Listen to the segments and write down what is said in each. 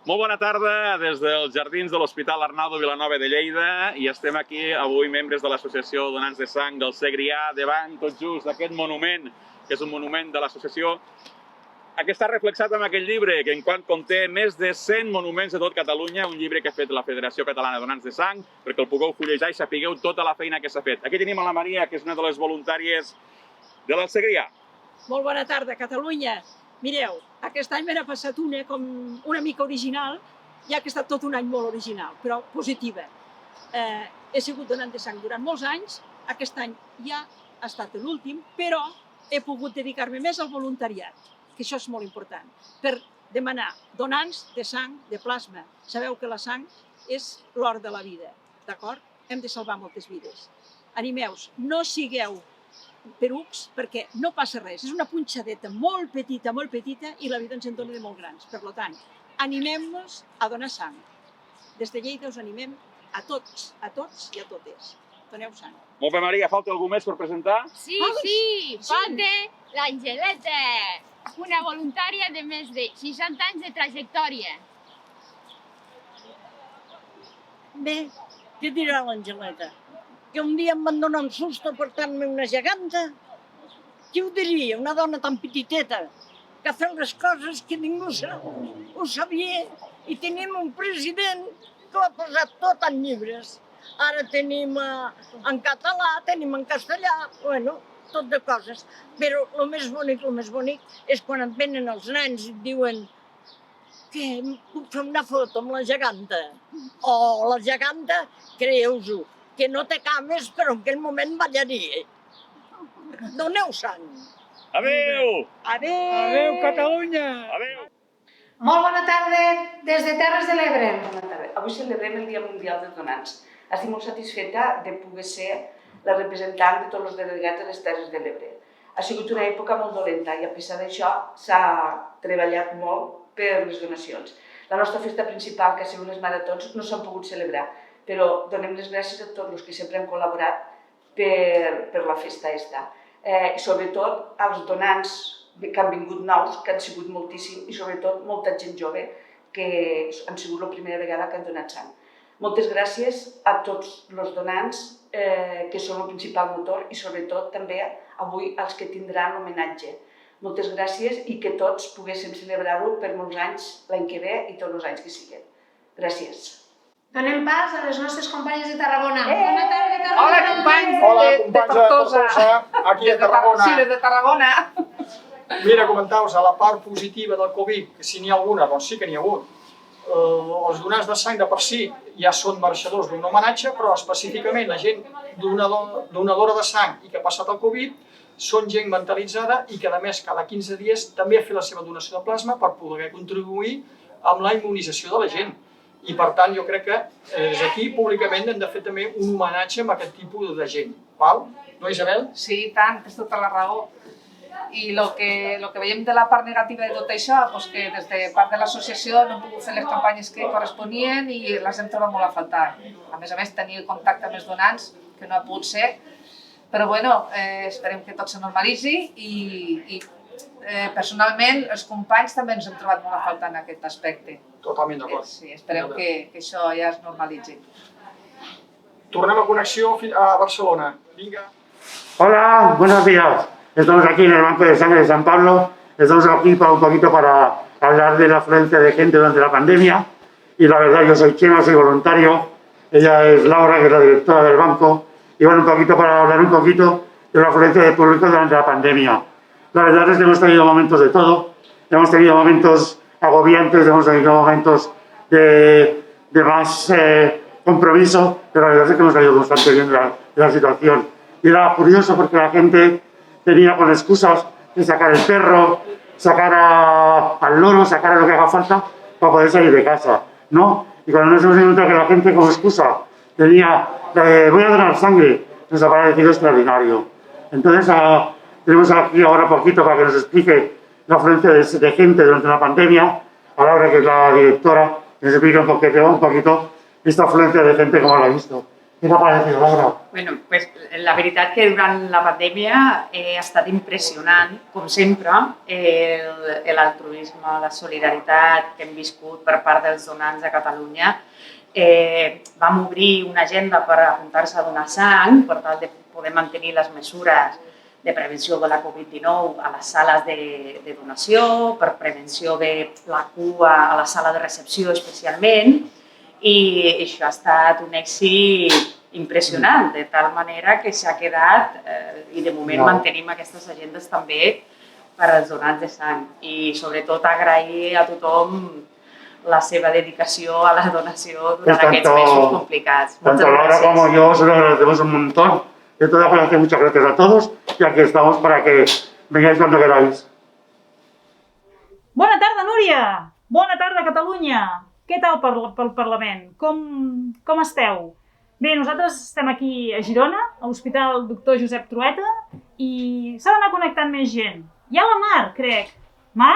Molt bona tarda des dels jardins de l'Hospital Arnaldo Vilanova de Lleida i estem aquí avui membres de l'Associació Donants de Sang del Segrià davant tot just d'aquest monument, que és un monument de l'associació que està reflexat en aquest llibre, que en quant conté més de 100 monuments de tot Catalunya, un llibre que ha fet la Federació Catalana de Donants de Sang, perquè el pugueu fullejar i sapigueu tota la feina que s'ha fet. Aquí tenim a la Maria, que és una de les voluntàries de la Segrià. Molt bona tarda, Catalunya. Mireu, aquest any m'ha passat una mica original, ja que ha estat tot un any molt original, però positiva. He sigut donant de sang durant molts anys, aquest any ja ha estat l'últim, però he pogut dedicar-me més al voluntariat, que això és molt important, per demanar donants de sang, de plasma. Sabeu que la sang és l'or de la vida, d'acord? Hem de salvar moltes vides. Animeu-vos, no sigueu perucs, perquè no passa res. És una punxadeta molt petita, i la vida ens en dona de molt grans. Per tant, animem-nos a donar sang. Des de Lleida us animem a tots i a totes. Doneu sang. Molt bé, Maria, falta algú més per presentar? Sí, falta l'Angeleta, una voluntària de més de 60 anys de trajectòria. Bé, què dirà l'Angeleta? Que un dia em van donar un susto portant-me una geganta. Qui ho diria? Una dona tan petiteta que ha fet les coses que ningú ho sabia. I tenim un president que ho ha posat tot en llibres. Ara tenim en català, tenim en castellà, bueno, tot de coses. Però el més bonic és quan et venen els nens i et diuen que puc fer una foto amb la geganta. O la geganta, creieu-ho, que no té cames, però en aquell moment ballaria. Doneu sang. Adéu! Adéu, Catalunya! Adéu! Molt bona tarda des de Terres de l'Ebre. Bona tarda. Avui celebrem el Dia Mundial dels Donants. Estic molt satisfeta de poder ser la representant de tots els delegats de les Terres de l'Ebre. Ha sigut una època molt dolenta i a pesar d'això s'ha treballat molt per les donacions. La nostra festa principal, que ha sigut les maratons, no s'han pogut celebrar, però donem les gràcies a tots els que sempre han col·laborat per la festa esta. Sobretot als donants que han vingut nous, que han sigut moltíssim, i sobretot molta gent jove que han sigut la primera vegada que han donat sang. Moltes gràcies a tots els donants que són el principal motor i sobretot també avui als que tindran l'homenatge. Moltes gràcies i que tots poguéssim celebrar-ho per molts anys l'any que ve i tots els anys que siguen. Gràcies. Donem pas a les nostres companyes de Tarragona. Bona tarda, Tarragona. Hola, companys de Tortosa. Aquí a Tarragona. Sí, des de Tarragona. Mira, comentau-vos, a la part positiva del Covid, que si n'hi ha alguna, doncs sí que n'hi ha hagut. Els donants de sang de per si ja són mereixedors d'un homenatge, però específicament la gent donadora de sang i que ha passat el Covid són gent mentalitzada i que a més cada 15 dies també ha fet la seva donació de plasma per poder contribuir amb la immunització de la gent. I per tant jo crec que des d'aquí públicament hem de fer també un homenatge a aquest tipus de gent. Val? No, Isabel? Sí, i tant, tens tota la raó. I el que veiem de la part negativa de tot això, doncs que des de part de l'associació no hem pogut fer les campanyes que corresponien i les hem trobat molt a faltar. A més, tenir contacte amb els donants, que no ha pogut ser, però bueno, esperem que tot se normalitzi i personalment els companys també ens hem trobat molt a faltar en aquest aspecte. Totalment d'acord. Sí, esperem que això ja es normalitzi. Tornem a connexió a Barcelona. Vinga. Hola, buenos días. Estamos aquí en el Banco de Sangre de San Pablo. Estamos aquí para un poquito para hablar de la afluencia de gente durante la pandemia. Y la verdad, yo soy Chema, soy voluntario. Ella es Laura, que es la directora del banco. Y bueno, un poquito para hablar un poquito de la afluencia de público durante la pandemia. La verdad es que hemos tenido momentos de todo. Hemos tenido momentos agobiantes, hemos tenido momentos de más compromiso, pero la verdad es que hemos salido bastante bien de la situación. Y era curioso porque la gente tenía con excusas de sacar el perro, sacar al loro, sacar a lo que haga falta para poder salir de casa, ¿no? Y cuando nos hemos encontrado que la gente como excusa tenía voy a donar sangre, nos ha parecido extraordinario. Entonces tenemos aquí ahora poquito para que nos explique la afluencia de gente durante la pandemia, a Laura, que es la directora, que nos explique un poquito esta afluencia de gente como la ha visto. ¿Qué te ha parecido, Laura? Bueno, pues la veritat que durant la pandèmia ha estat impressionant, com sempre, l'altruisme, la solidaritat que hem viscut per part dels donants a Catalunya. Vam obrir una agenda per apuntar-se a donar sang per tal de poder mantenir les mesures de prevenció de la Covid-19 a les sales de donació, per prevenció de la cua a la sala de recepció especialment, i això ha estat un èxit impressionant, de tal manera que s'ha quedat, i de moment mantenim aquestes agendes també per als donants de sang. I sobretot agrair a tothom la seva dedicació a la donació durant aquests mesos complicats. Tanto Laura como yo se lo agradecemos un montón. De todas formas, muchas gracias a todos y aquí estamos para que vengáis cuando queráis. Bona tarda, Núria! Bona tarda, Catalunya! Què tal pel Parlament? Com esteu? Bé, nosaltres estem aquí a Girona, a l'Hospital Doctor Josep Trueta, i s'ha d'anar connectant més gent. Hi ha la Mar, crec. Mar?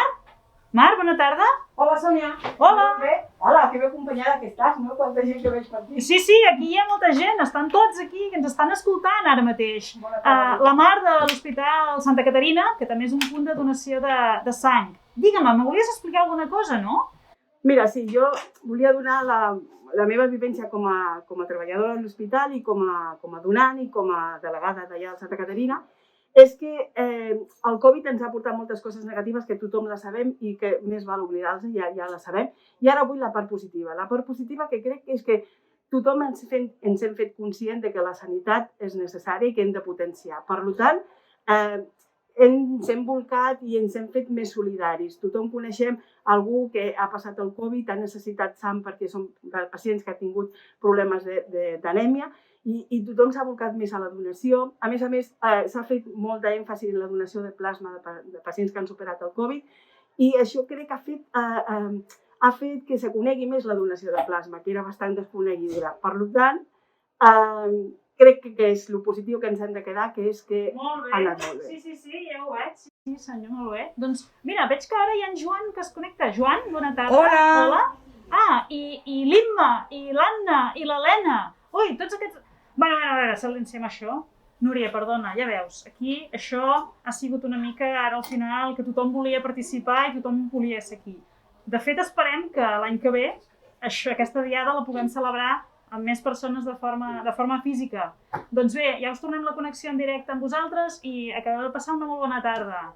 Mar, bona tarda. Hola, Sònia. Hola. Bé? Hola, que bé acompanyada que estàs, no? Quanta gent que veig per aquí. Sí, aquí hi ha molta gent, estan tots aquí, que ens estan escoltant ara mateix. La Mar de l'Hospital Santa Caterina, que també és un punt de donació de sang. Digue'm, me volies explicar alguna cosa, no? Mira, sí, jo volia donar la meva vivència com a treballadora de l'hospital i com a donant i com a delegada d'allà de Santa Caterina, és que el Covid ens ha portat moltes coses negatives que tothom la sabem i que més val oblidar-les, ja la sabem. I ara vull la part positiva. La part positiva que crec és que tothom ens hem fet conscient de que la sanitat és necessària i que hem de potenciar. Per tant, ens hem volcat i ens hem fet més solidaris. Tothom coneixem algú que ha passat el Covid, ha necessitat sang perquè són pacients que han tingut problemes d'anèmia i tothom s'ha volcat més a la donació. A més, s'ha fet molta èmfasi en la donació de plasma de pacients que han superat el Covid i això crec que ha fet que se conegui més la donació de plasma, que era bastant desconeguda. Per tant, crec que és el positiu que ens hem de quedar, que és que ha anat molt bé. Sí, ja ho veig. Sí, senyor, molt bé. Doncs mira, veig que ara hi ha en Joan que es connecta. Joan, bona tarda. Hola. I l'Imma, i l'Anna, i l'Helena. Ui, tots aquests... Bueno, a veure, silenciem això. Núria, perdona, ja veus, aquí això ha sigut una mica ara al final que tothom volia participar i tothom volia ser aquí. De fet, esperem que l'any que ve aquesta diada la puguem celebrar amb més persones de forma física. Doncs bé, ja us tornem la connexió en directe amb vosaltres i acabeu de passar una molt bona tarda.